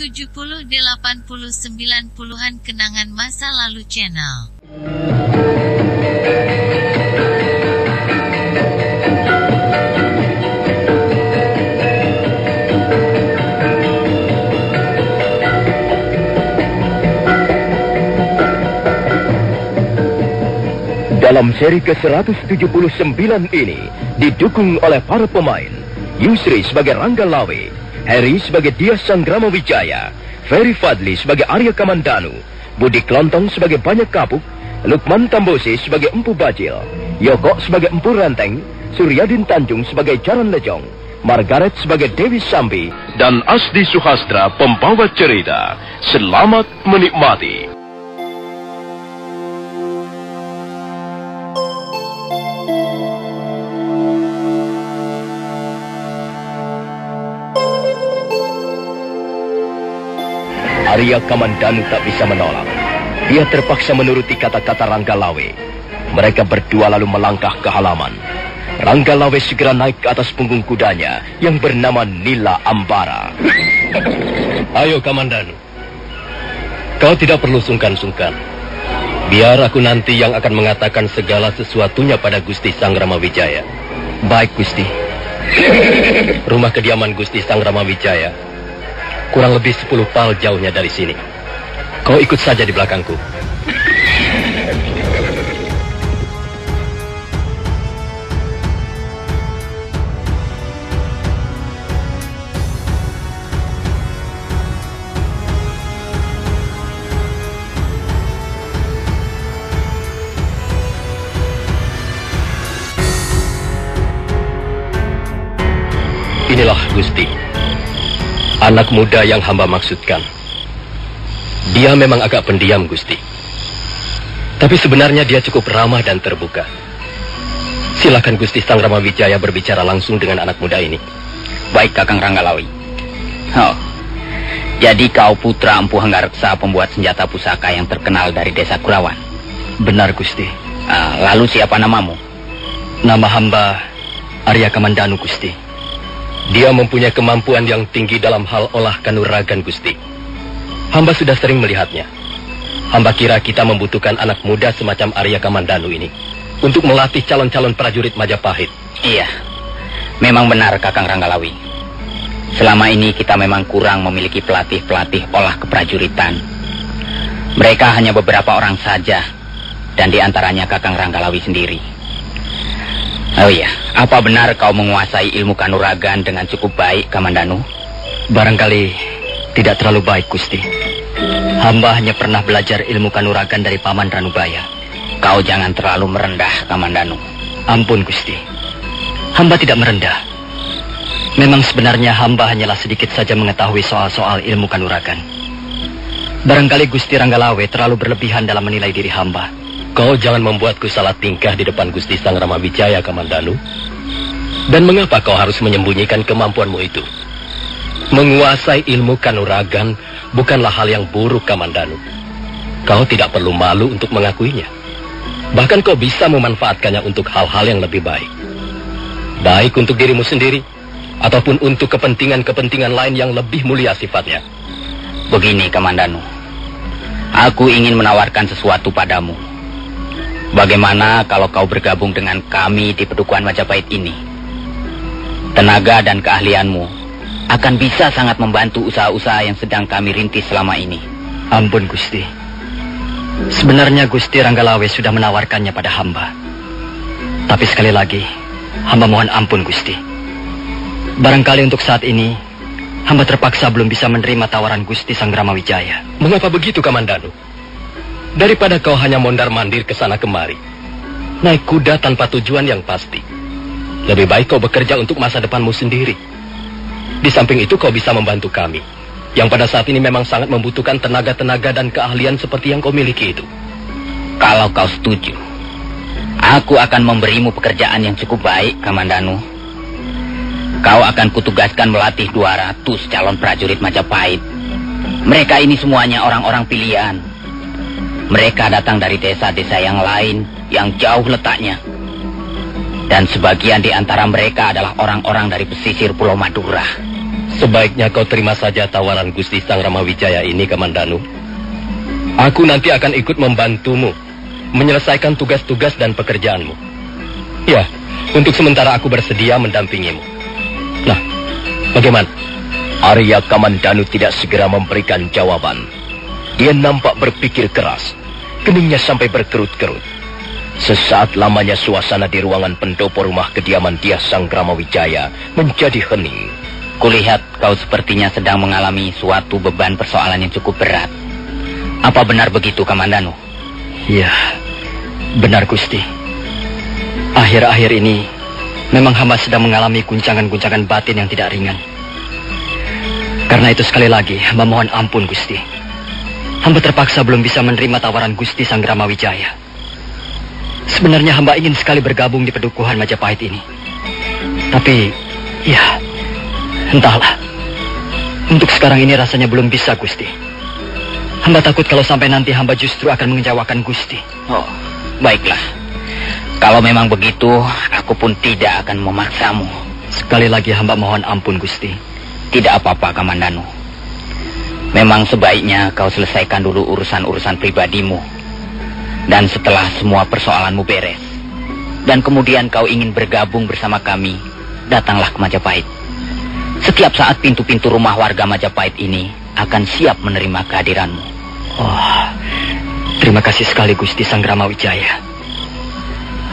70, 80, 90-an kenangan masa lalu channel. Dalam seri ke-179 ini didukung oleh para pemain Yusri sebagai Rangga Lawe, Heri sebagai Dias Sanggrama Wijaya, Ferry Fadli sebagai Arya Kamandanu, Budi Klontong sebagai Banyak Kapuk, Lukman Tambosi sebagai Empu Bajil, Yoko sebagai Empu Renteng, Suryadin Tanjung sebagai Jaran Lejong, Margaret sebagai Dewi Sambi, dan Asdi Suhastra pembawa cerita. Selamat menikmati. Arya Kamandanu tak bisa menolak. Dia terpaksa menuruti kata-kata Rangga Lawe. Mereka berdua lalu melangkah ke halaman. Rangga Lawe segera naik ke atas punggung kudanya yang bernama Nila Ambara. Ayo Kamandanu, kau tidak perlu sungkan-sungkan. Biar aku nanti yang akan mengatakan segala sesuatunya pada Gusti Sanggrama Wijaya. Baik Gusti. Rumah kediaman Gusti Sanggrama Wijaya kurang lebih 10 pal jauhnya dari sini. Kau ikut saja di belakangku. Inilah Gusti, anak muda yang hamba maksudkan. Dia memang agak pendiam, Gusti. Tapi sebenarnya dia cukup ramah dan terbuka. Silakan Gusti Sanggrama Wijaya berbicara langsung dengan anak muda ini. Baik, Kakang Ranggalawi. Oh, jadi kau putra Empu Hanggareksa, pembuat senjata pusaka yang terkenal dari desa Kurawan? Benar, Gusti. Lalu siapa namamu? Nama hamba Arya Kamandanu, Gusti. Dia mempunyai kemampuan yang tinggi dalam hal olah kanuragan, Gusti. Hamba sudah sering melihatnya. Hamba kira kita membutuhkan anak muda semacam Arya Kamandanu ini untuk melatih calon-calon prajurit Majapahit. Iya, memang benar Kakang Ranggalawi. Selama ini kita memang kurang memiliki pelatih-pelatih olah keprajuritan. Mereka hanya beberapa orang saja, dan diantaranya Kakang Ranggalawi sendiri. Oh iya, apa benar kau menguasai ilmu kanuragan dengan cukup baik, Kamandanu? Barangkali tidak terlalu baik, Gusti. Hamba hanya pernah belajar ilmu kanuragan dari Paman Ranubaya. Kau jangan terlalu merendah, Kamandanu. Ampun, Gusti. Hamba tidak merendah. Memang sebenarnya hamba hanyalah sedikit saja mengetahui soal-soal ilmu kanuragan. Barangkali Gusti Ranggalawe terlalu berlebihan dalam menilai diri hamba. Kau jangan membuatku salah tingkah di depan Gusti Sanggrama Wijaya, Kamandanu. Dan mengapa kau harus menyembunyikan kemampuanmu itu? Menguasai ilmu kanuragan bukanlah hal yang buruk, Kamandanu. Kau tidak perlu malu untuk mengakuinya. Bahkan kau bisa memanfaatkannya untuk hal-hal yang lebih baik. Baik untuk dirimu sendiri, ataupun untuk kepentingan-kepentingan lain yang lebih mulia sifatnya. Begini, Kamandanu. Aku ingin menawarkan sesuatu padamu. Bagaimana kalau kau bergabung dengan kami di Pedukuhan Majapahit ini? Tenaga dan keahlianmu akan bisa sangat membantu usaha-usaha yang sedang kami rintis selama ini. Ampun, Gusti. Sebenarnya Gusti Ranggalawe sudah menawarkannya pada hamba. Tapi sekali lagi, hamba mohon ampun, Gusti. Barangkali untuk saat ini, hamba terpaksa belum bisa menerima tawaran Gusti Sanggrama Wijaya. Mengapa begitu, Kamandanu? Daripada kau hanya mondar-mandir ke sana kemari, naik kuda tanpa tujuan yang pasti, lebih baik kau bekerja untuk masa depanmu sendiri. Di samping itu kau bisa membantu kami, yang pada saat ini memang sangat membutuhkan tenaga-tenaga dan keahlian seperti yang kau miliki itu. Kalau kau setuju, aku akan memberimu pekerjaan yang cukup baik, Kamandanu. Kau akan kutugaskan melatih 200 calon prajurit Majapahit. Mereka ini semuanya orang-orang pilihan. Mereka datang dari desa-desa yang lain yang jauh letaknya. Dan sebagian di antara mereka adalah orang-orang dari pesisir Pulau Madura. Sebaiknya kau terima saja tawaran Gusti Sang Ramawijaya ini, Kamandanu. Aku nanti akan ikut membantumu menyelesaikan tugas-tugas dan pekerjaanmu. Ya, untuk sementara aku bersedia mendampingimu. Nah, bagaimana? Arya Kamandanu tidak segera memberikan jawaban. Dia nampak berpikir keras. Keningnya sampai berkerut-kerut. Sesaat lamanya suasana di ruangan pendopo rumah kediaman Dyah Sang Ramawijaya menjadi hening. Kulihat kau sepertinya sedang mengalami suatu beban persoalan yang cukup berat. Apa benar begitu, Kamandanu? Ya, benar Gusti. Akhir-akhir ini memang hamba sedang mengalami guncangan-guncangan batin yang tidak ringan. Karena itu sekali lagi hamba mohon ampun Gusti. Hamba terpaksa belum bisa menerima tawaran Gusti Sang Ramawijaya. Sebenarnya hamba ingin sekali bergabung di Pedukuhan Majapahit ini. Tapi, ya, entahlah. Untuk sekarang ini rasanya belum bisa, Gusti. Hamba takut kalau sampai nanti hamba justru akan mengecewakan Gusti. Oh, baiklah. Kalau memang begitu, aku pun tidak akan memaksamu. Sekali lagi hamba mohon ampun, Gusti. Tidak apa-apa, Kamandanu. Memang sebaiknya kau selesaikan dulu urusan-urusan pribadimu. Dan setelah semua persoalanmu beres, dan kemudian kau ingin bergabung bersama kami, datanglah ke Majapahit. Setiap saat pintu-pintu rumah warga Majapahit ini akan siap menerima kehadiranmu. Oh, terima kasih sekali Gusti Sang Ramawijaya.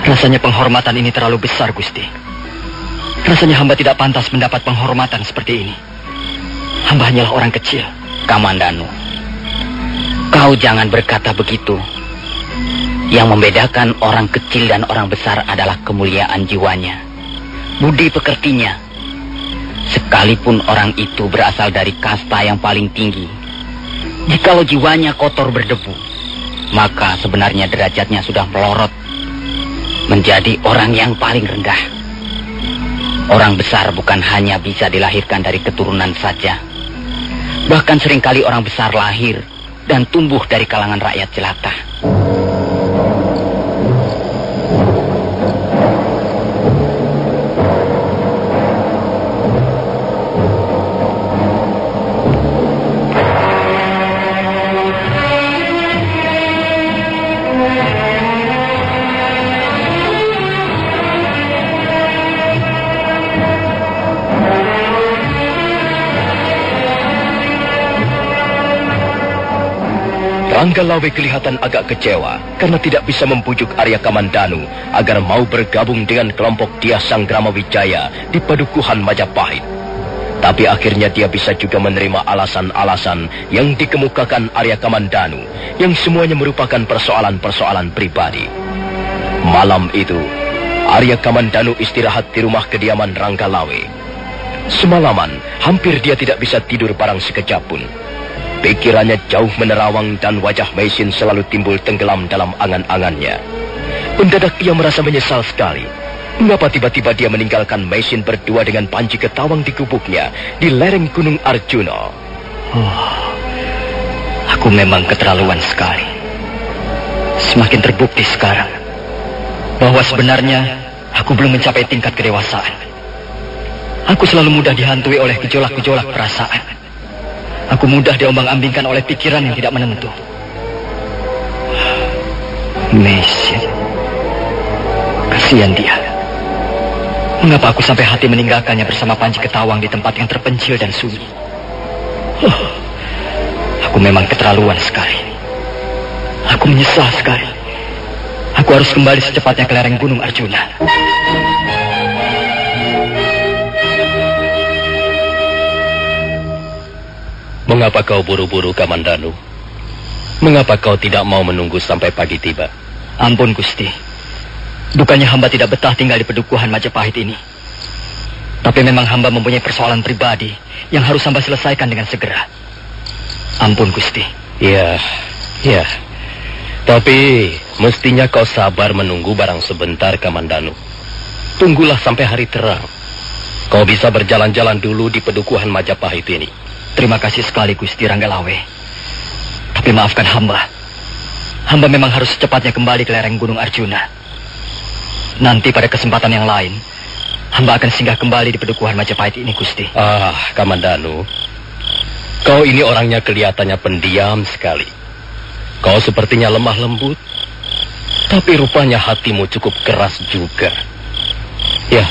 Rasanya penghormatan ini terlalu besar, Gusti. Rasanya hamba tidak pantas mendapat penghormatan seperti ini. Hamba hanyalah orang kecil. Kamandanu, kau jangan berkata begitu. Yang membedakan orang kecil dan orang besar adalah kemuliaan jiwanya, budi pekertinya. Sekalipun orang itu berasal dari kasta yang paling tinggi, jikalau jiwanya kotor berdebu, maka sebenarnya derajatnya sudah melorot menjadi orang yang paling rendah. Orang besar bukan hanya bisa dilahirkan dari keturunan saja. Bahkan seringkali orang besar lahir dan tumbuh dari kalangan rakyat jelata. Ranggalawe kelihatan agak kecewa karena tidak bisa membujuk Arya Kamandanu agar mau bergabung dengan kelompok Dyah Sang Ramawijaya di Padukuhan Majapahit. Tapi akhirnya dia bisa juga menerima alasan-alasan yang dikemukakan Arya Kamandanu yang semuanya merupakan persoalan-persoalan pribadi. Malam itu, Arya Kamandanu istirahat di rumah kediaman Ranggalawe. Semalaman, hampir dia tidak bisa tidur barang sekejap pun. Pikirannya jauh menerawang dan wajah Maisin selalu timbul tenggelam dalam angan-angannya. Mendadak ia merasa menyesal sekali. Mengapa tiba-tiba dia meninggalkan Maisin berdua dengan Panji Ketawang di gubuknya di lereng Gunung Arjuna? Oh, aku memang keterlaluan sekali. Semakin terbukti sekarang bahwa sebenarnya aku belum mencapai tingkat kedewasaan. Aku selalu mudah dihantui oleh gejolak-gejolak perasaan. Aku mudah diombang-ambingkan oleh pikiran yang tidak menentu. Maisin, kasihan dia. Mengapa aku sampai hati meninggalkannya bersama Panji Ketawang di tempat yang terpencil dan sunyi? Aku memang keterlaluan sekali. Aku menyesal sekali. Aku harus kembali secepatnya ke lereng Gunung Arjuna. Mengapa kau buru-buru, Kamandanu? Mengapa kau tidak mau menunggu sampai pagi tiba? Ampun, Gusti. Bukannya hamba tidak betah tinggal di Pedukuhan Majapahit ini. Tapi memang hamba mempunyai persoalan pribadi yang harus hamba selesaikan dengan segera. Ampun, Gusti. Ya. Tapi mestinya kau sabar menunggu barang sebentar, Kamandanu. Tunggulah sampai hari terang. Kau bisa berjalan-jalan dulu di Pedukuhan Majapahit ini. Terima kasih sekali Gusti Ranggalawe. Tapi maafkan hamba. Hamba memang harus secepatnya kembali ke lereng Gunung Arjuna. Nanti pada kesempatan yang lain, hamba akan singgah kembali di Pedukuhan Majapahit ini, Gusti. Ah, Kamandanu, kau ini orangnya kelihatannya pendiam sekali. Kau sepertinya lemah lembut, tapi rupanya hatimu cukup keras juga. Ya,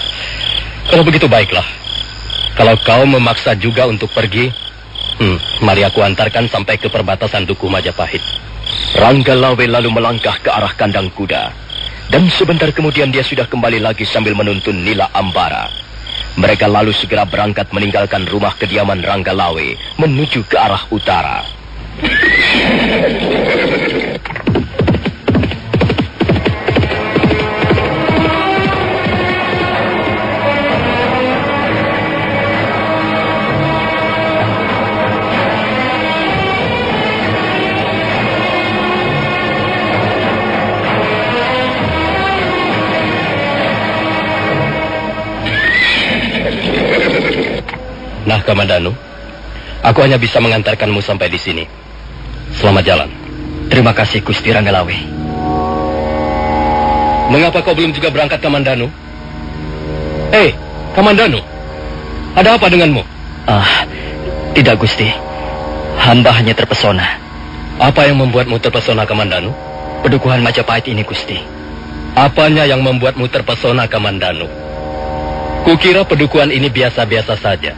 kalau begitu baiklah. Kalau kau memaksa juga untuk pergi, mari aku antarkan sampai ke perbatasan Dukuh Majapahit. Ranggalawe lalu melangkah ke arah kandang kuda. Dan sebentar kemudian dia sudah kembali lagi sambil menuntun Nila Ambara. Mereka lalu segera berangkat meninggalkan rumah kediaman Ranggalawe menuju ke arah utara. Nah, Kamandanu, aku hanya bisa mengantarkanmu sampai di sini. Selamat jalan. Terima kasih, Gusti Ranggalawe. Mengapa kau belum juga berangkat, Kamandanu? Hei, Kamandanu, ada apa denganmu? Tidak, Gusti. Hamba hanya terpesona. Apa yang membuatmu terpesona, Kamandanu? Pedukuhan Majapahit ini, Gusti. Apanya yang membuatmu terpesona, Kamandanu? Kukira pedukuhan ini biasa-biasa saja.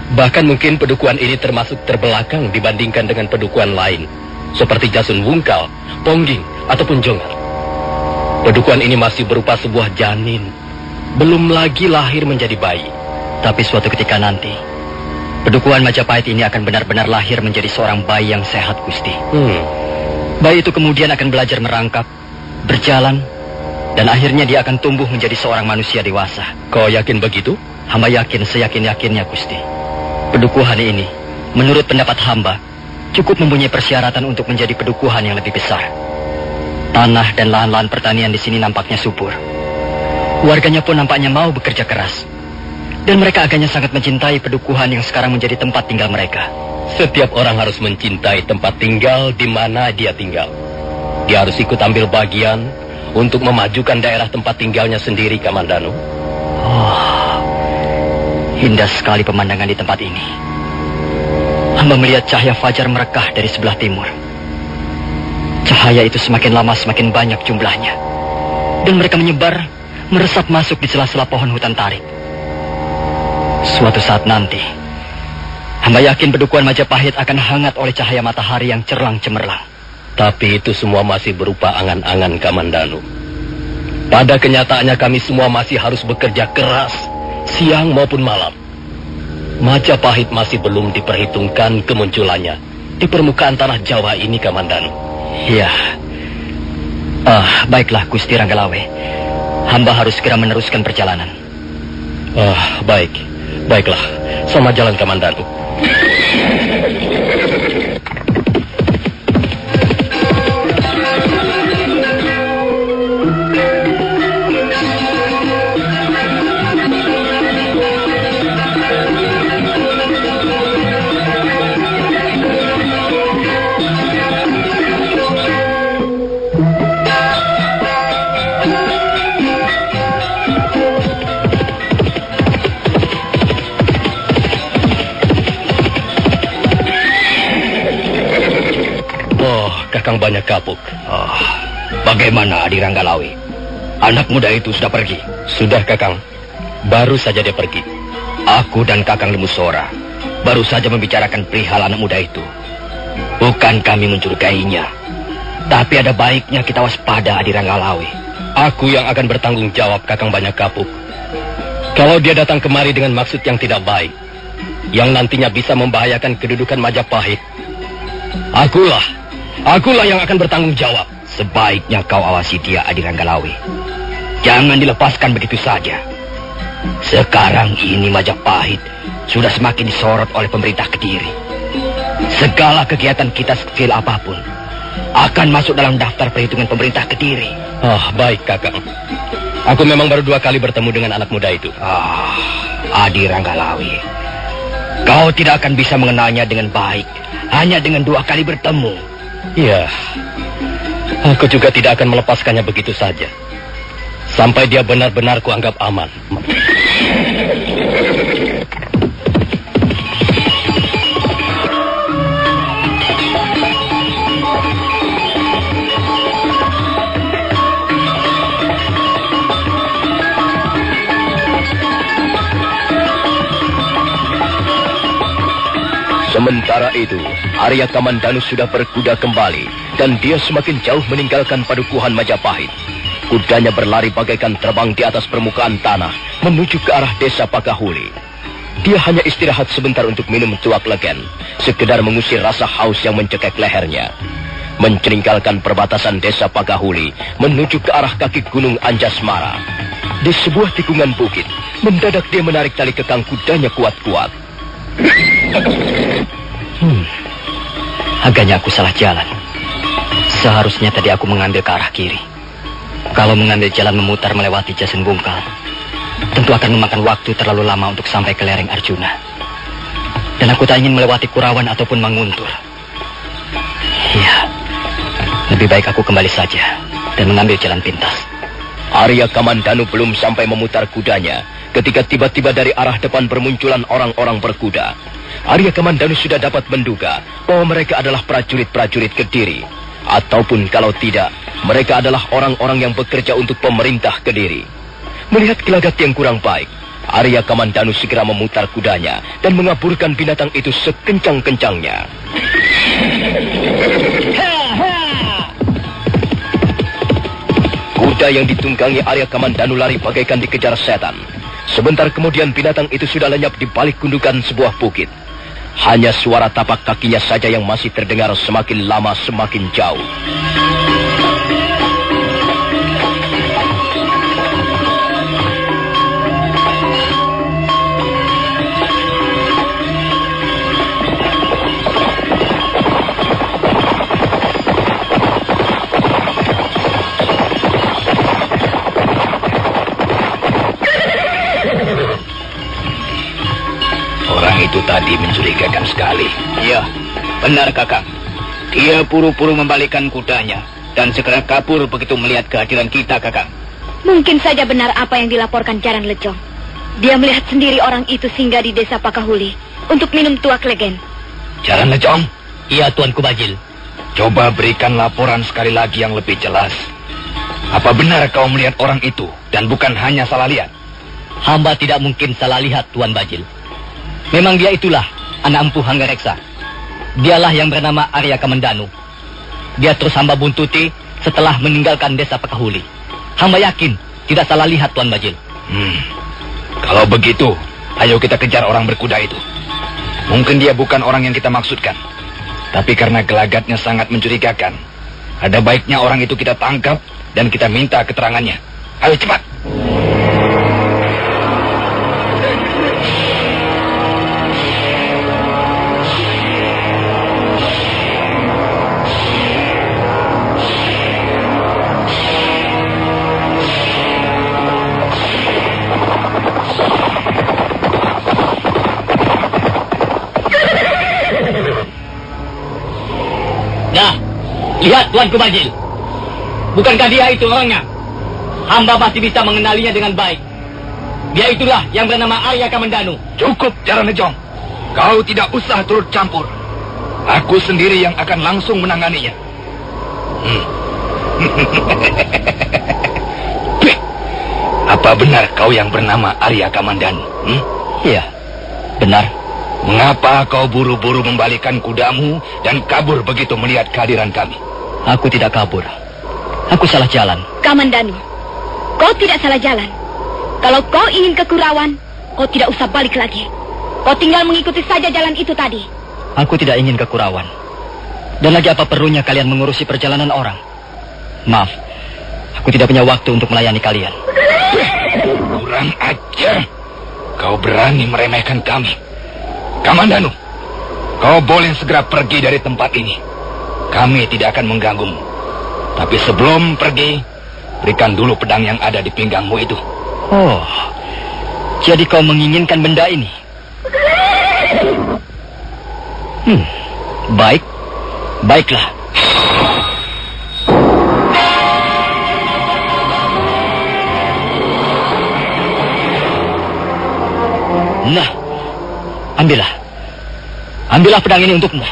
Bahkan mungkin pedukuhan ini termasuk terbelakang dibandingkan dengan pedukuhan lain, seperti Jasun Wungkal, Pongging, ataupun Jongar. Pedukuhan ini masih berupa sebuah janin, belum lagi lahir menjadi bayi. Tapi suatu ketika nanti, Pedukuhan Majapahit ini akan benar-benar lahir menjadi seorang bayi yang sehat, Gusti. Bayi itu kemudian akan belajar merangkak, berjalan, dan akhirnya dia akan tumbuh menjadi seorang manusia dewasa. Kau yakin begitu? Hamba yakin seyakin-yakinnya, Gusti. Pedukuhan ini, menurut pendapat hamba, cukup mempunyai persyaratan untuk menjadi pedukuhan yang lebih besar. Tanah dan lahan-lahan pertanian di sini nampaknya subur. Warganya pun nampaknya mau bekerja keras. Dan mereka agaknya sangat mencintai pedukuhan yang sekarang menjadi tempat tinggal mereka. Setiap orang harus mencintai tempat tinggal di mana dia tinggal. Dia harus ikut ambil bagian untuk memajukan daerah tempat tinggalnya sendiri, Kamandanu. Indah sekali pemandangan di tempat ini. Hamba melihat cahaya fajar merekah dari sebelah timur. Cahaya itu semakin lama semakin banyak jumlahnya. Dan mereka menyebar, meresap masuk di sela-sela pohon hutan tarik. Suatu saat nanti, hamba yakin pedukuhan Majapahit akan hangat oleh cahaya matahari yang cerlang cemerlang. Tapi itu semua masih berupa angan-angan, Kamandanu. Pada kenyataannya kami semua masih harus bekerja keras, siang maupun malam. Majapahit masih belum diperhitungkan kemunculannya di permukaan tanah Jawa ini, Kamandanu. Iya. Baiklah, Gusti Ranggalawe. Hamba harus segera meneruskan perjalanan. Baiklah. Selamat jalan, Kamandanu. Kakang Banyak Kapuk. Bagaimana Adi Ranggalawe? Anak muda itu sudah pergi? Sudah, Kakang. Baru saja dia pergi. Aku dan Kakang Lemusora baru saja membicarakan perihal anak muda itu. Bukan kami mencurigainya, tapi ada baiknya kita waspada, Adi Ranggalawe. Aku yang akan bertanggung jawab, Kakang Banyak Kapuk. Kalau dia datang kemari dengan maksud yang tidak baik, yang nantinya bisa membahayakan kedudukan Majapahit, Akulah yang akan bertanggung jawab. Sebaiknya kau awasi dia, Adi Ranggalawe. Jangan dilepaskan begitu saja. Sekarang ini Majapahit sudah semakin disorot oleh pemerintah Kediri. Segala kegiatan kita sekecil apapun akan masuk dalam daftar perhitungan pemerintah Kediri. Baik, Kakang. Aku memang baru 2 kali bertemu dengan anak muda itu. Adi Ranggalawe, kau tidak akan bisa mengenalnya dengan baik hanya dengan 2 kali bertemu. Ya, aku juga tidak akan melepaskannya begitu saja. Sampai dia benar-benar kuanggap aman. Sementara itu, Arya Kamandanu sudah berkuda kembali dan dia semakin jauh meninggalkan padukuhan Majapahit. Kudanya berlari bagaikan terbang di atas permukaan tanah menuju ke arah desa Pakahuli. Dia hanya istirahat sebentar untuk minum tuak legen, sekedar mengusir rasa haus yang mencekik lehernya. Meninggalkan perbatasan desa Pakahuli menuju ke arah kaki gunung Anjasmara. Di sebuah tikungan bukit, mendadak dia menarik tali kekang kudanya kuat-kuat. Agaknya aku salah jalan. Seharusnya tadi aku mengambil ke arah kiri. Kalau mengambil jalan memutar melewati Jasin Bungkal, tentu akan memakan waktu terlalu lama untuk sampai ke lereng Arjuna. Dan aku tak ingin melewati Kurawan ataupun Manguntur. Ya, lebih baik aku kembali saja dan mengambil jalan pintas. Arya Kamandanu belum sampai memutar kudanya ketika tiba-tiba dari arah depan bermunculan orang-orang berkuda. Arya Kamandanu sudah dapat menduga bahwa mereka adalah prajurit-prajurit Kediri. Ataupun kalau tidak, mereka adalah orang-orang yang bekerja untuk pemerintah Kediri. Melihat gelagat yang kurang baik, Arya Kamandanu segera memutar kudanya dan mengaburkan binatang itu sekencang-kencangnya. Kuda yang ditunggangi Arya Kamandanu lari bagaikan dikejar setan. Sebentar kemudian binatang itu sudah lenyap di balik gundukan sebuah bukit. Hanya suara tapak kakinya saja yang masih terdengar semakin lama semakin jauh. Itu tadi mencurigakan sekali. Iya, benar Kakang. Dia buru-buru membalikkan kudanya dan segera kabur begitu melihat kehadiran kita, Kakang. Mungkin saja benar apa yang dilaporkan Jaran Lejong. Dia melihat sendiri orang itu singgah di desa Pakahuli untuk minum tuak legen. Jaran Lejong? Iya, Tuanku Bajil. Coba berikan laporan sekali lagi yang lebih jelas. Apa benar kau melihat orang itu dan bukan hanya salah lihat? Hamba tidak mungkin salah lihat, Tuan Bajil. Memang dia itulah anak empu Hanggareksa. Dialah yang bernama Arya Kamandanu. Dia terus hamba buntuti setelah meninggalkan desa Pakahuli. Hamba yakin tidak salah lihat, Tuan Bajil. Kalau begitu, ayo kita kejar orang berkuda itu. Mungkin dia bukan orang yang kita maksudkan. Tapi karena gelagatnya sangat mencurigakan, ada baiknya orang itu kita tangkap dan kita minta keterangannya. Ayo cepat. Lihat, Tuanku Bajil. Bukankah dia itu orangnya? Hamba masih bisa mengenalinya dengan baik. Dia itulah yang bernama Arya Kamandanu. Cukup, Jaran Lejong. Kau tidak usah turut campur. Aku sendiri yang akan langsung menanganinya. Apa benar kau yang bernama Arya Kamandanu? Iya, benar. Mengapa kau buru-buru membalikkan kudamu dan kabur begitu melihat kehadiran kami? Aku tidak kabur. Aku salah jalan. Kamandanu, kau tidak salah jalan. Kalau kau ingin ke Kurawan, kau tidak usah balik lagi. Kau tinggal mengikuti saja jalan itu tadi. Aku tidak ingin ke Kurawan. Dan lagi apa perlunya kalian mengurusi perjalanan orang? Maaf, aku tidak punya waktu untuk melayani kalian. Kurang ajar. Kau berani meremehkan kami. Kamandanu, kau boleh segera pergi dari tempat ini. Kami tidak akan mengganggumu. Tapi sebelum pergi, berikan dulu pedang yang ada di pinggangmu itu. Oh, jadi kau menginginkan benda ini? Baik, baiklah. Nah, ambillah. Ambillah pedang ini untukmu.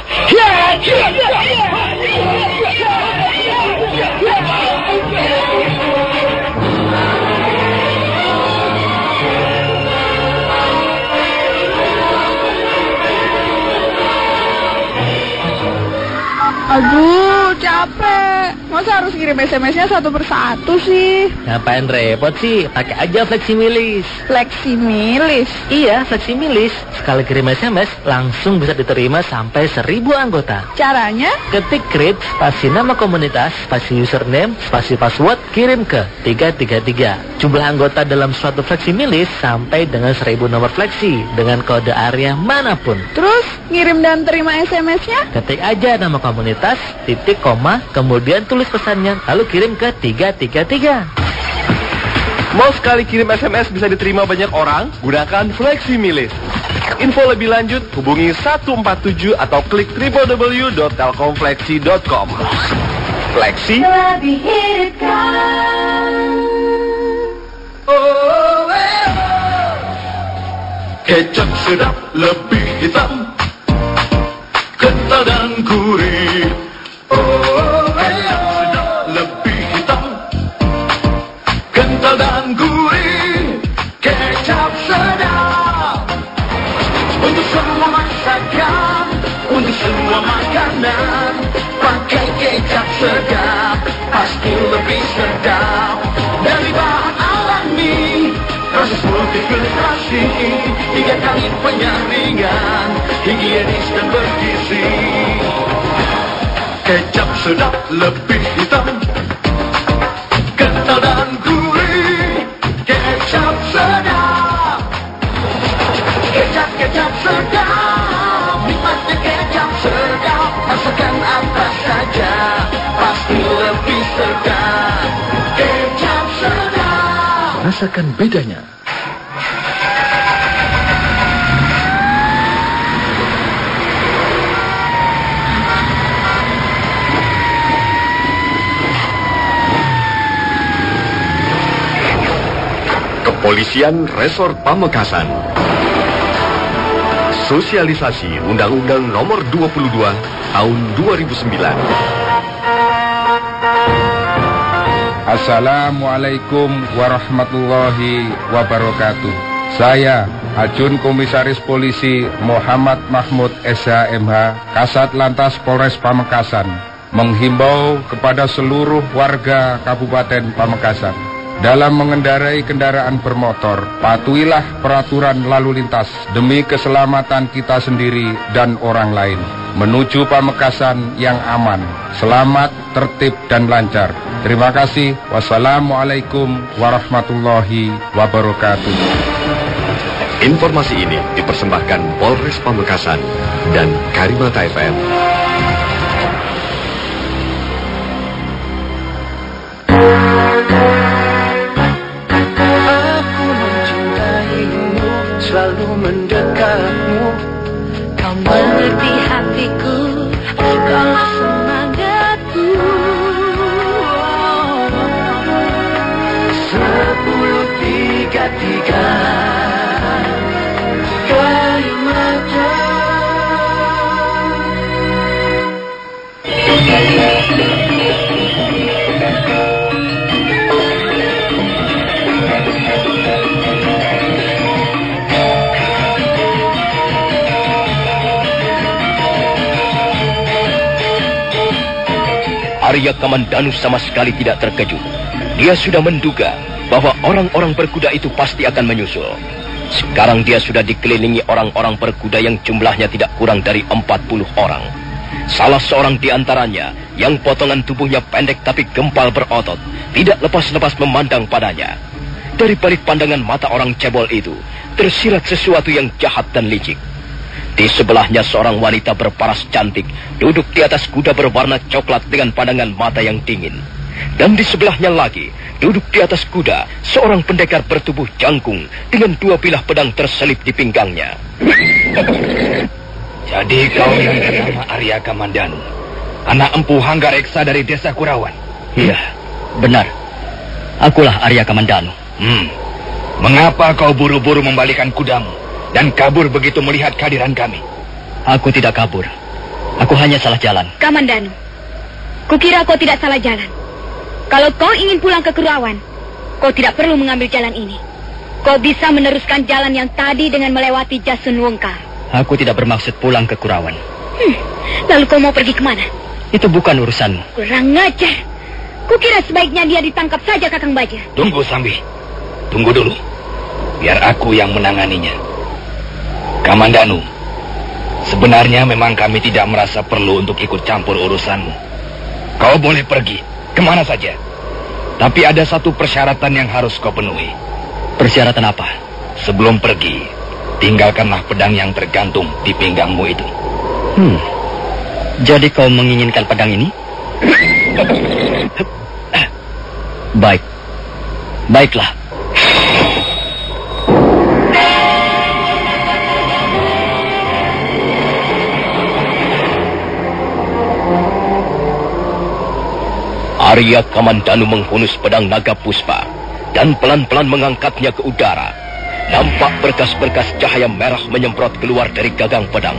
Aduh, capek. Masa harus kirim SMS-nya satu persatu sih? Ngapain repot sih? Pakai aja Fleximilis. Fleximilis? Iya, Fleximilis. Sekali kirim SMS, langsung bisa diterima sampai 1000 anggota. Caranya? Ketik create, spasi nama komunitas, spasi username, spasi password, kirim ke 333. Jumlah anggota dalam suatu Fleximilis sampai dengan 1000 nomor Flexi dengan kode area manapun. Terus, ngirim dan terima SMS-nya? Ketik aja nama komunitas, titik, koma, kemudian tulis pesannya, lalu kirim ke 333. Mau sekali kirim SMS bisa diterima banyak orang? Gunakan Fleximilis. Info lebih lanjut, hubungi 147 atau klik www.telkomflexi.com. Flexi lebih kecap sedap lebih hitam, kental dan gurih. Kecap sedap lebih hitam, kental dan gurih. Kecap sedap untuk semua masakan, untuk semua makanan. Pakai kecap sedap pasti lebih sedap. Dari bahan alami, proses multiplikasi, 3 kali penyaringan, higienis dan bergizi. Kecap sedap lebih hitam, kental dan gurih. Kecap sedap, kecap sedap, nikmatnya kecap sedap. Masakan apa saja pasti lebih sedap. Kecap sedap, rasakan bedanya. Kepolisian Resort Pamekasan. Sosialisasi Undang-Undang Nomor 22 Tahun 2009. Assalamualaikum warahmatullahi wabarakatuh. Saya Ajun Komisaris Polisi Muhammad Mahmud SH.MH, Kasat Lantas Polres Pamekasan, menghimbau kepada seluruh warga Kabupaten Pamekasan dalam mengendarai kendaraan bermotor, patuhilah peraturan lalu lintas demi keselamatan kita sendiri dan orang lain. Menuju Pamekasan yang aman, selamat, tertib, dan lancar. Terima kasih. Wassalamualaikum warahmatullahi wabarakatuh. Informasi ini dipersembahkan Polres Pamekasan dan Karimata FM. Selalu mendekatmu, kau mengerti hatiku, kau semangatku. 1033 Karimata. Arya Kamandanu sama sekali tidak terkejut. Dia sudah menduga bahwa orang-orang berkuda itu pasti akan menyusul. Sekarang dia sudah dikelilingi orang-orang berkuda yang jumlahnya tidak kurang dari 40 orang. Salah seorang di antaranya, yang potongan tubuhnya pendek tapi gempal berotot, tidak lepas-lepas memandang padanya. Dari balik pandangan mata orang cebol itu, tersirat sesuatu yang jahat dan licik. Di sebelahnya seorang wanita berparas cantik, duduk di atas kuda berwarna coklat dengan pandangan mata yang dingin. Dan di sebelahnya lagi, duduk di atas kuda, seorang pendekar bertubuh jangkung dengan 2 bilah pedang terselip di pinggangnya. Jadi kau yang bernama Arya Kamandanu, anak empu Hanggar Eksa dari desa Kurawan? Iya, benar. Akulah Arya Kamandanu. Mengapa kau buru-buru membalikan kudamu dan kabur begitu melihat kehadiran kami? Aku tidak kabur. Aku hanya salah jalan. Kamandanu, kukira kau tidak salah jalan. Kalau kau ingin pulang ke Kurawan, kau tidak perlu mengambil jalan ini. Kau bisa meneruskan jalan yang tadi dengan melewati Jasun Wongkar. Aku tidak bermaksud pulang ke Kurawan. Lalu kau mau pergi kemana? Itu bukan urusanmu. Kurang ngajar. Kukira sebaiknya dia ditangkap saja, Kakang Baja. Tunggu, Sambi. Tunggu dulu. Biar aku yang menanganinya. Kamandanu, sebenarnya memang kami tidak merasa perlu untuk ikut campur urusanmu. Kau boleh pergi kemana saja. Tapi ada satu persyaratan yang harus kau penuhi. Persyaratan apa? Sebelum pergi, tinggalkanlah pedang yang tergantung di pinggangmu itu. Jadi kau menginginkan pedang ini? Baik. Baiklah. Arya Kamandanu menghunus pedang naga puspa dan pelan-pelan mengangkatnya ke udara. Nampak berkas-berkas cahaya merah menyemprot keluar dari gagang pedang.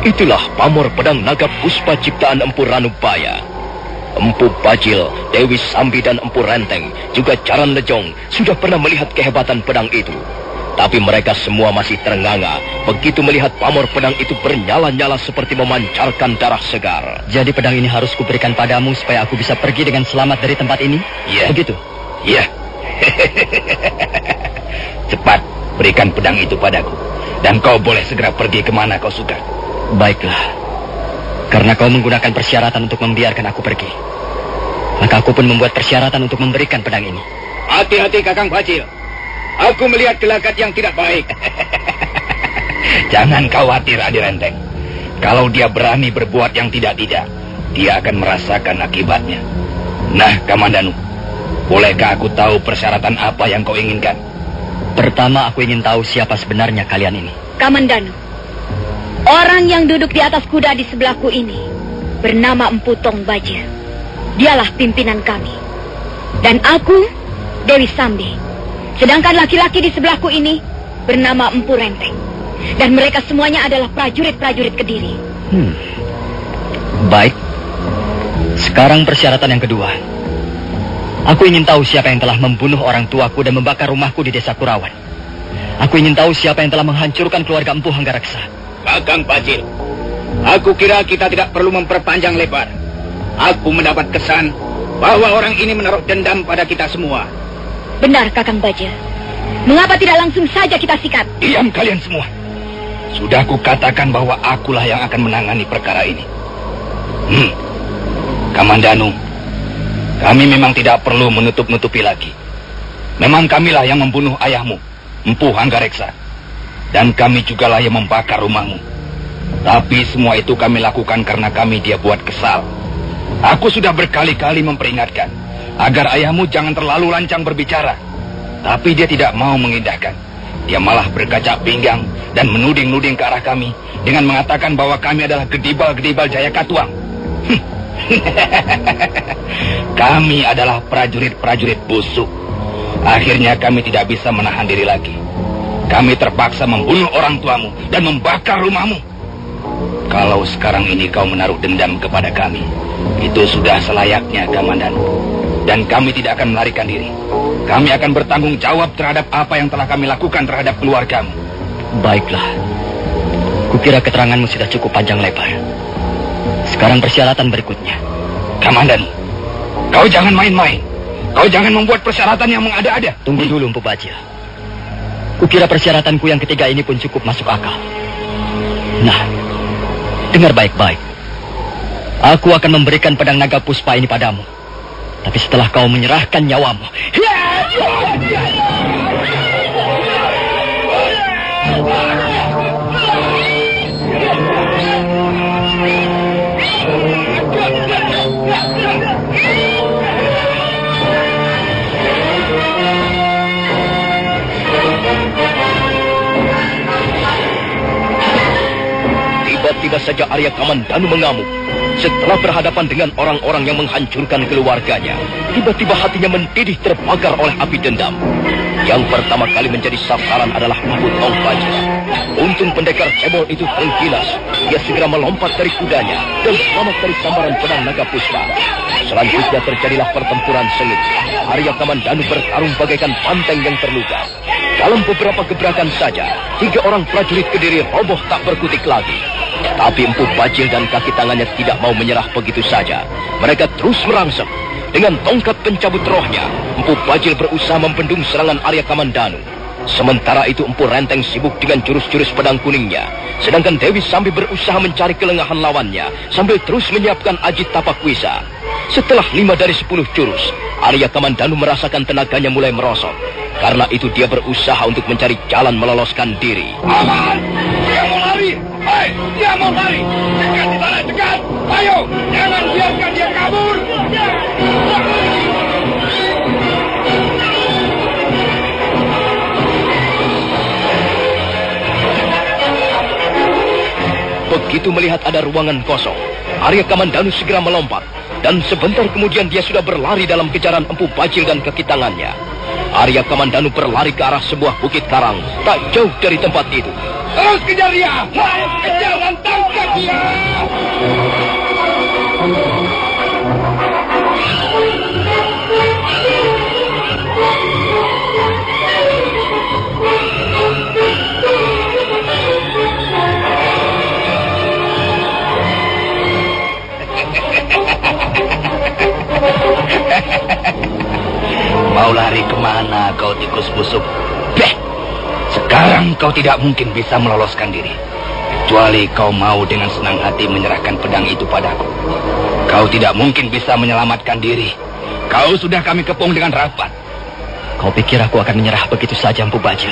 Itulah pamor pedang naga puspa ciptaan Empu Ranubaya. Empu Bajil, Dewi Sambi dan Empu Renteng, juga Jaran Lejong sudah pernah melihat kehebatan pedang itu. Tapi mereka semua masih terenganga begitu melihat pamor pedang itu bernyala-nyala seperti memancarkan darah segar. Jadi pedang ini harus kuberikan padamu supaya aku bisa pergi dengan selamat dari tempat ini? Iya. Begitu? Iya. Cepat, berikan pedang itu padaku. Dan kau boleh segera pergi kemana kau suka. Baiklah. Karena kau menggunakan persyaratan untuk membiarkan aku pergi, maka aku pun membuat persyaratan untuk memberikan pedang ini. Hati-hati, Kakang Bajil. Aku melihat gelagat yang tidak baik. Jangan khawatir, Adi Renteng. Kalau dia berani berbuat yang tidak-tidak, dia akan merasakan akibatnya. Nah, Kamandanu, bolehkah aku tahu persyaratan apa yang kau inginkan? Pertama, aku ingin tahu siapa sebenarnya kalian ini. Kamandanu, orang yang duduk di atas kuda di sebelahku ini bernama Empu Tong Baja. Dialah pimpinan kami. Dan aku, Dewi Sambi. Sedangkan laki-laki di sebelahku ini bernama Empu Renteng. Dan mereka semuanya adalah prajurit-prajurit Kediri. Baik. Sekarang persyaratan yang kedua. Aku ingin tahu siapa yang telah membunuh orang tuaku dan membakar rumahku di desa Kurawan. Aku ingin tahu siapa yang telah menghancurkan keluarga Empu Hanggareksa. Kakang Bajil, aku kira kita tidak perlu memperpanjang lebar. Aku mendapat kesan bahwa orang ini menaruh dendam pada kita semua. Benar, Kakang Baja. Mengapa tidak langsung saja kita sikat? Diam kalian semua. Sudah kukatakan bahwa akulah yang akan menangani perkara ini. Kamandanu, kami memang tidak perlu menutup-nutupi lagi. Memang kamilah yang membunuh ayahmu, Empu Hanggareksa. Dan kami jugalah yang membakar rumahmu. Tapi semua itu kami lakukan karena kami dia buat kesal. Aku sudah berkali-kali memperingatkan agar ayahmu jangan terlalu lancang berbicara. Tapi dia tidak mau mengindahkan. Dia malah berkacak pinggang dan menuding-nuding ke arah kami dengan mengatakan bahwa kami adalah gedibal-gedibal Jaya Katuang. Kami adalah prajurit-prajurit busuk. Akhirnya kami tidak bisa menahan diri lagi. Kami terpaksa membunuh orang tuamu dan membakar rumahmu. Kalau sekarang ini kau menaruh dendam kepada kami, itu sudah selayaknya, Kamandanu. Dan kami tidak akan melarikan diri. Kami akan bertanggung jawab terhadap apa yang telah kami lakukan terhadap keluargamu. Baiklah. Kukira keteranganmu sudah cukup panjang lebar. Sekarang persyaratan berikutnya. Kamandanu, kau jangan main-main. Kau jangan membuat persyaratan yang mengada-ada. Tunggu dulu, Empu Bajil. Kukira persyaratanku yang ketiga ini pun cukup masuk akal. Nah, dengar baik-baik. Aku akan memberikan pedang naga puspa ini padamu. Tapi setelah kau menyerahkan nyawamu. Tiba-tiba saja Arya Kamandanu mengamuk. Setelah berhadapan dengan orang-orang yang menghancurkan keluarganya, tiba-tiba hatinya mendidih terbakar oleh api dendam. Yang pertama kali menjadi sasaran adalah Empu Tong Baja. Untung pendekar cebol itu tergilas. Dia segera melompat dari kudanya dan selamat dari sambaran pedang naga puspa. Selanjutnya terjadilah pertempuran sengit. Arya Kamandanu bertarung bagaikan banteng yang terluka. Dalam beberapa gebrakan saja, 3 orang prajurit Kediri roboh tak berkutik lagi. Tapi Empu Bajil dan kaki tangannya tidak mau menyerah begitu saja. Mereka terus merangsek. Dengan tongkat pencabut rohnya, Empu Bajil berusaha membendung serangan Arya Kamandanu. Sementara itu Empu Renteng sibuk dengan jurus-jurus pedang kuningnya. Sedangkan Dewi Sambi berusaha mencari kelengahan lawannya sambil terus menyiapkan aji tapak wisa. Setelah 5 dari 10 jurus, Arya Kamandanu merasakan tenaganya mulai merosot. Karena itu dia berusaha untuk mencari jalan meloloskan diri. Aman! Dia mau lari! Hai! Dia mau lari! Cekat di sana, cekat! Ayo! Jangan biarkan dia kabur! Begitu melihat ada ruangan kosong, Arya Kamandanu segera melompat. Dan sebentar kemudian dia sudah berlari dalam kejaran Empu Bajil dan kaki tangannya. Arya Kamandanu berlari ke arah sebuah bukit karang, tak jauh dari tempat itu. Terus kejar dia! Terus kejar dan tangkap dia! Mau lari kemana kau tikus busuk? Beh! Sekarang kau tidak mungkin bisa meloloskan diri. Kecuali kau mau dengan senang hati menyerahkan pedang itu padaku. Kau tidak mungkin bisa menyelamatkan diri. Kau sudah kami kepung dengan rapat. Kau pikir aku akan menyerah begitu saja, Empu Bajil?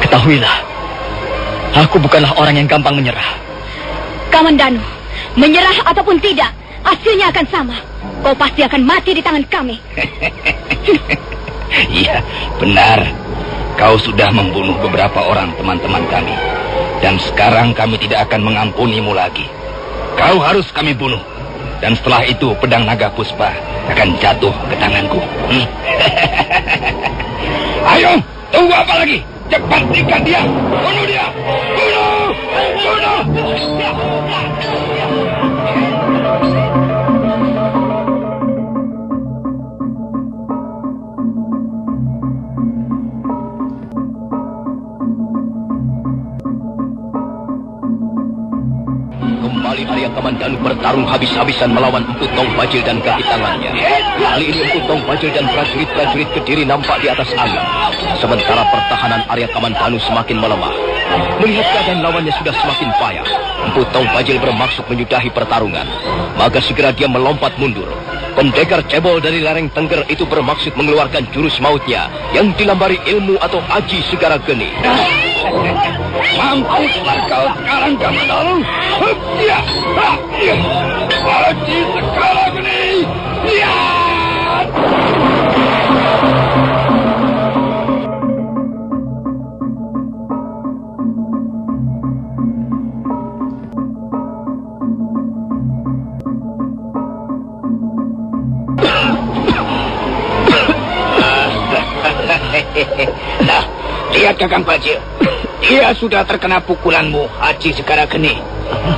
Ketahuilah, aku bukanlah orang yang gampang menyerah. Kamandanu, menyerah ataupun tidak, hasilnya akan sama. Kau pasti akan mati di tangan kami. Iya, benar. Kau sudah membunuh beberapa orang teman-teman kami. Dan sekarang kami tidak akan mengampunimu lagi. Kau harus kami bunuh. Dan setelah itu pedang naga puspa akan jatuh ke tanganku. Ayo, tunggu apa lagi? Cepat ikat dia! Bunuh dia! Bunuh! Bunuh! Kembali Arya Kamandanu bertarung habis-habisan melawan Empu Tong Bajil dan kaki tangannya. Kali ini Empu Tong Bajil dan prajurit-prajurit Kediri nampak di atas angin. Sementara pertahanan Arya Kamandanu semakin melemah. Melihat keadaan lawannya sudah semakin payah, Empu Tong Bajil bermaksud menyudahi pertarungan. Maka segera dia melompat mundur. Pendekar cebol dari lereng Tengger itu bermaksud mengeluarkan jurus mautnya yang dilambari ilmu atau aji segara geni. Mampuslah kau sekarang, Kamandanu. Ya, ya, aji segara geni. Ya. Nah, lihat Kakang Bajil. Dia sudah terkena pukulanmu, Aji Segara Geni.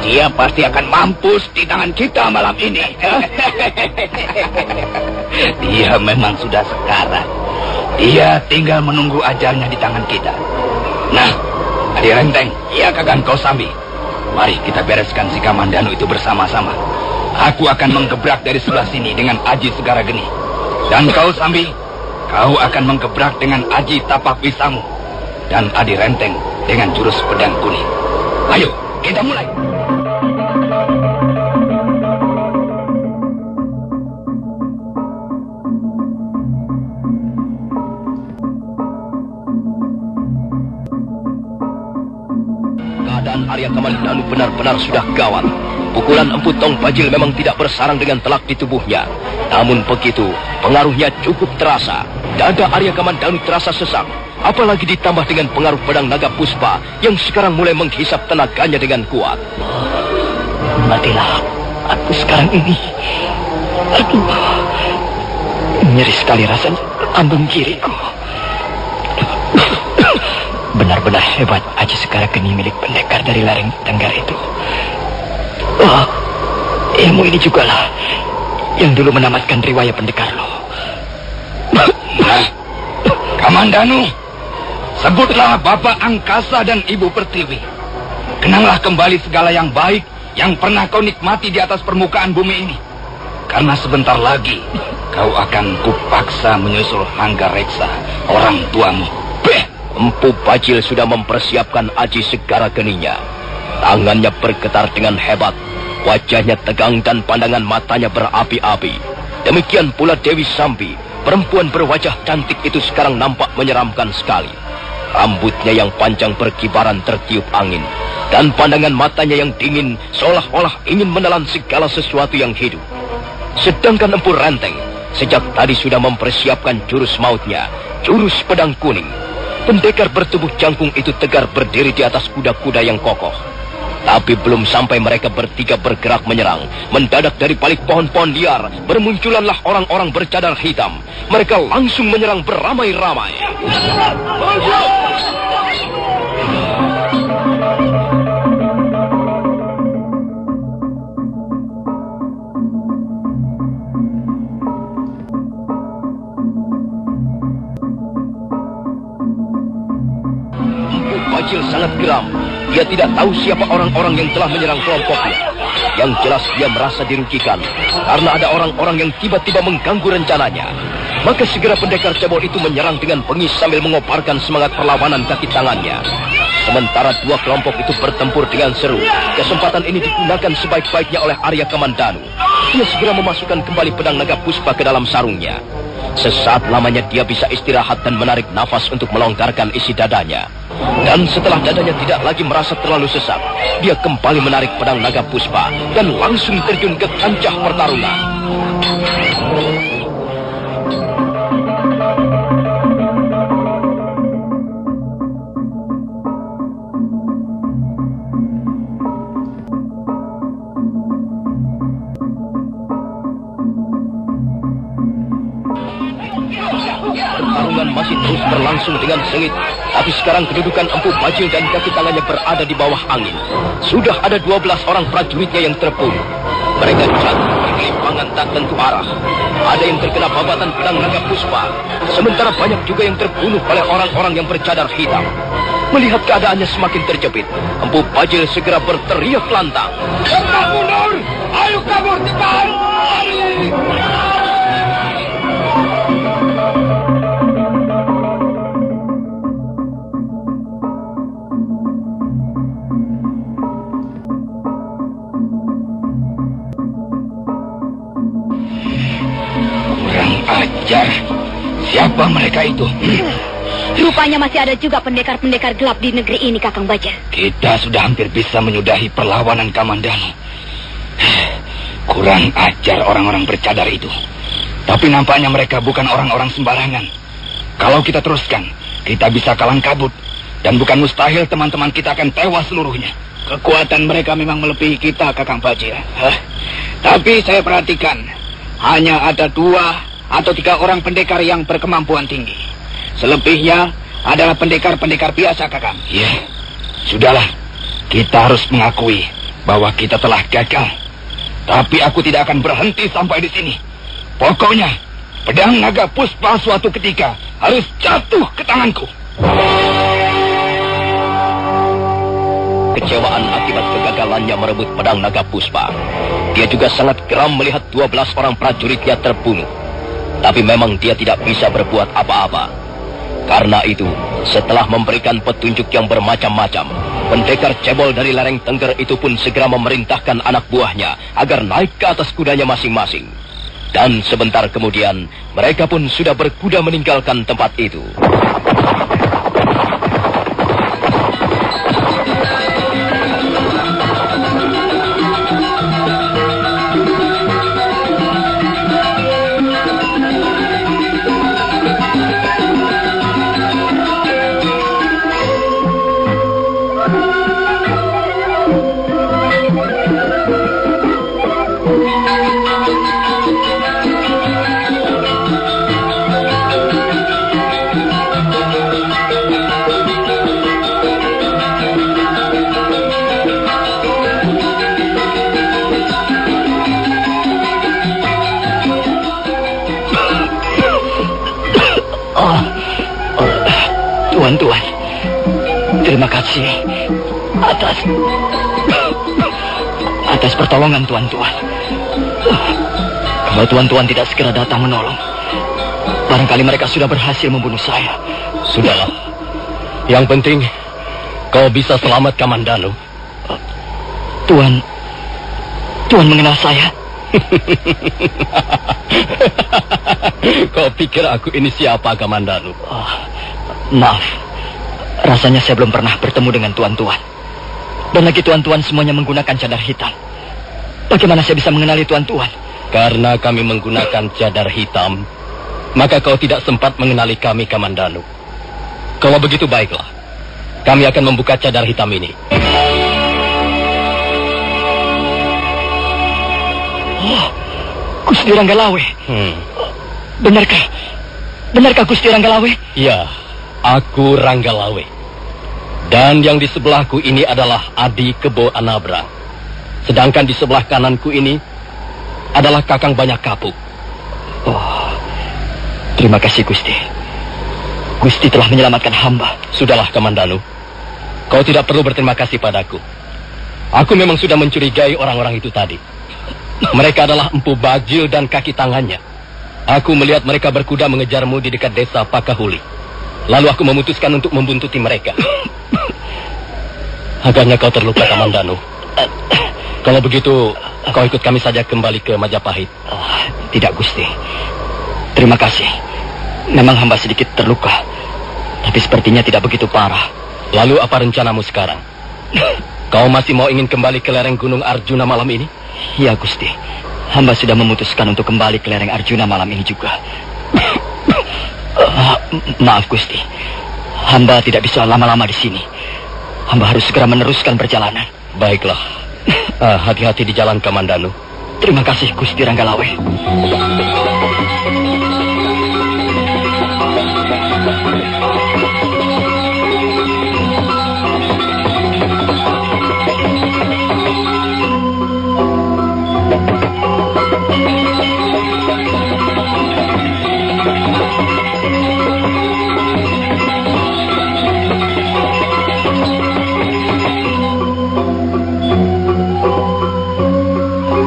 Dia pasti akan mampus di tangan kita malam ini. Dia memang sudah sekarat. Dia tinggal menunggu ajalnya di tangan kita. Nah, Adi Renteng, ya Kakang Kausambi. Mari kita bereskan si Kamandanu itu bersama-sama. Aku akan menggebrak dari sebelah sini dengan Aji Segara Geni. Dan kau Sambi, kau akan menggebrak dengan aji tapak wisamu. Dan Adi Renteng dengan jurus pedang kuning. Ayo, kita mulai. Keadaan Arya Kamandanu benar-benar sudah gawat. Pukulan Empu Tong Bajil memang tidak bersarang dengan telak di tubuhnya. Namun begitu, pengaruhnya cukup terasa. Dada Arya Kamandanu terasa sesak. Apalagi ditambah dengan pengaruh pedang naga puspa yang sekarang mulai menghisap tenaganya dengan kuat. Matilah aku sekarang ini. Aduh, nyeri sekali rasanya lambung kiriku. Benar-benar hebat Aji Segara Geni milik pendekar dari lereng Tengger itu. Oh, ilmu ini jugalah yang dulu menamatkan riwayat pendekar lo. Nah, Kamandanu, sebutlah Bapak Angkasa dan Ibu Pertiwi. kenanglah kembali segala yang baik yang pernah kau nikmati di atas permukaan bumi ini. Karena sebentar lagi kau akan kupaksa menyusul Hangga Reksa, orang tuamu. Empu Bajil sudah mempersiapkan aji segara geninya. Tangannya bergetar dengan hebat, wajahnya tegang dan pandangan matanya berapi-api. Demikian pula Dewi Sambi, perempuan berwajah cantik itu sekarang nampak menyeramkan sekali. Rambutnya yang panjang berkibaran tertiup angin, dan pandangan matanya yang dingin seolah-olah ingin menelan segala sesuatu yang hidup. Sedangkan Empu Renteng sejak tadi sudah mempersiapkan jurus mautnya, jurus pedang kuning. Pendekar bertubuh jangkung itu tegar berdiri di atas kuda-kuda yang kokoh. Tapi belum sampai mereka bertiga bergerak menyerang, mendadak dari balik pohon-pohon liar bermunculanlah orang-orang bercadar hitam. Mereka langsung menyerang beramai-ramai. Bajil sangat geram. Dia tidak tahu siapa orang-orang yang telah menyerang kelompoknya. Yang jelas dia merasa dirugikan karena ada orang-orang yang tiba-tiba mengganggu rencananya. Maka segera pendekar cebol itu menyerang dengan bengis sambil mengoparkan semangat perlawanan kaki tangannya. Sementara dua kelompok itu bertempur dengan seru. Kesempatan ini digunakan sebaik-baiknya oleh Arya Kamandanu. Dia segera memasukkan kembali pedang naga puspa ke dalam sarungnya. Sesaat lamanya dia bisa istirahat dan menarik nafas untuk melonggarkan isi dadanya. Dan setelah dadanya tidak lagi merasa terlalu sesak, dia kembali menarik pedang naga puspa dan langsung terjun ke kancah pertarungan. Pertarungan masih terus berlangsung dengan sengit. Tapi sekarang kedudukan Empu Bajil dan kaki tangannya berada di bawah angin. Sudah ada 12 orang prajuritnya yang terbunuh. Mereka jatuh bergelimpangan tak tentu arah. Ada yang terkena babatan pedang naga puspa. Sementara banyak juga yang terbunuh oleh orang-orang yang bercadar hitam. Melihat keadaannya semakin terjepit, Empu Bajil segera berteriak lantang. Cepat mundur! Ayo kabur cepat! Ajar, siapa mereka itu? Rupanya masih ada juga pendekar-pendekar gelap di negeri ini, Kakang Baja. Kita sudah hampir bisa menyudahi perlawanan Kamandanu. Kurang ajar orang-orang bercadar itu. Tapi nampaknya mereka bukan orang-orang sembarangan. Kalau kita teruskan, kita bisa kalang kabut. Dan bukan mustahil teman-teman kita akan tewas seluruhnya. Kekuatan mereka memang melebihi kita, Kakang Baja. Tapi saya perhatikan, hanya ada 2 atau 3 orang pendekar yang berkemampuan tinggi. Selebihnya adalah pendekar-pendekar biasa, Kakang. Ya, sudahlah. Kita harus mengakui bahwa kita telah gagal. Tapi aku tidak akan berhenti sampai di sini. Pokoknya, pedang naga puspa suatu ketika harus jatuh ke tanganku. Kecewaan akibat kegagalannya merebut pedang naga puspa. Dia juga sangat geram melihat 12 orang prajuritnya terbunuh. Tapi memang dia tidak bisa berbuat apa-apa. Karena itu, setelah memberikan petunjuk yang bermacam-macam, pendekar cebol dari lereng Tengger itu pun segera memerintahkan anak buahnya agar naik ke atas kudanya masing-masing. Dan sebentar kemudian, mereka pun sudah berkuda meninggalkan tempat itu. Tuan, terima kasih. Atas pertolongan tuan-tuan. Kalau tuan-tuan tidak segera datang menolong, barangkali mereka sudah berhasil membunuh saya. Sudahlah. Yang penting kau bisa selamat, Kamandanu. Tuan mengenal saya? Kau pikir aku ini siapa, Kamandanu? Maaf, rasanya saya belum pernah bertemu dengan tuan-tuan. Dan lagi tuan-tuan semuanya menggunakan cadar hitam. Bagaimana saya bisa mengenali tuan-tuan? Karena kami menggunakan cadar hitam, maka kau tidak sempat mengenali kami, Kamandanu. Kalau begitu baiklah, kami akan membuka cadar hitam ini. Oh, Gusti Ranggalawe. Benarkah Gusti Ranggalawe? Ya, aku Ranggalawe. Dan yang di sebelahku ini adalah Adi Kebo Anabrang. Sedangkan di sebelah kananku ini adalah Kakang Banyak Kapuk. Oh, terima kasih Gusti. Gusti telah menyelamatkan hamba. Sudahlah, Kamandanu. Kau tidak perlu berterima kasih padaku. Aku memang sudah mencurigai orang-orang itu tadi. Mereka adalah Empu Bajil dan kaki tangannya. Aku melihat mereka berkuda mengejarmu di dekat desa Pakahuli. Lalu aku memutuskan untuk membuntuti mereka. Agaknya kau terluka, Kamandanu. Kalau begitu, kau ikut kami saja kembali ke Majapahit. Tidak, Gusti. Terima kasih. Memang hamba sedikit terluka, tapi sepertinya tidak begitu parah. Lalu apa rencanamu sekarang? Kau masih mau ingin kembali ke lereng Gunung Arjuna malam ini? Ya, Gusti. Hamba sudah memutuskan untuk kembali ke lereng Arjuna malam ini juga. Maaf, Gusti. Hamba tidak bisa lama-lama di sini. Hamba harus segera meneruskan perjalanan. Baiklah. Hati-hati di jalan, Kamandanu. Terima kasih, Gusti Ranggalawe.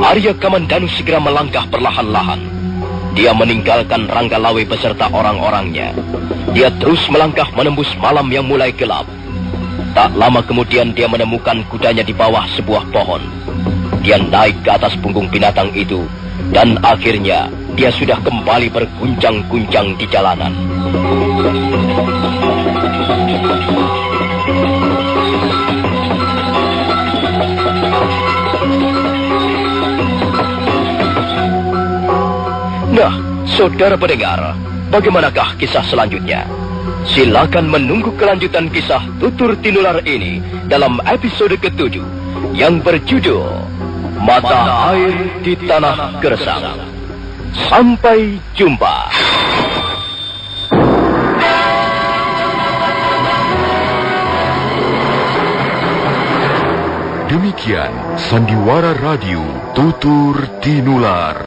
Arya Kamandanu segera melangkah perlahan-lahan. Dia meninggalkan Ranggalawe beserta orang-orangnya. Dia terus melangkah menembus malam yang mulai gelap. Tak lama kemudian dia menemukan kudanya di bawah sebuah pohon. Dia naik ke atas punggung binatang itu, dan akhirnya dia sudah kembali berguncang-guncang di jalanan. Nah, saudara pendengar, bagaimanakah kisah selanjutnya? Silakan menunggu kelanjutan kisah Tutur Tinular ini dalam episode ke-7 yang berjudul Mata Air di Tanah Gersang. Sampai jumpa. Demikian Sandiwara Radio Tutur Tinular.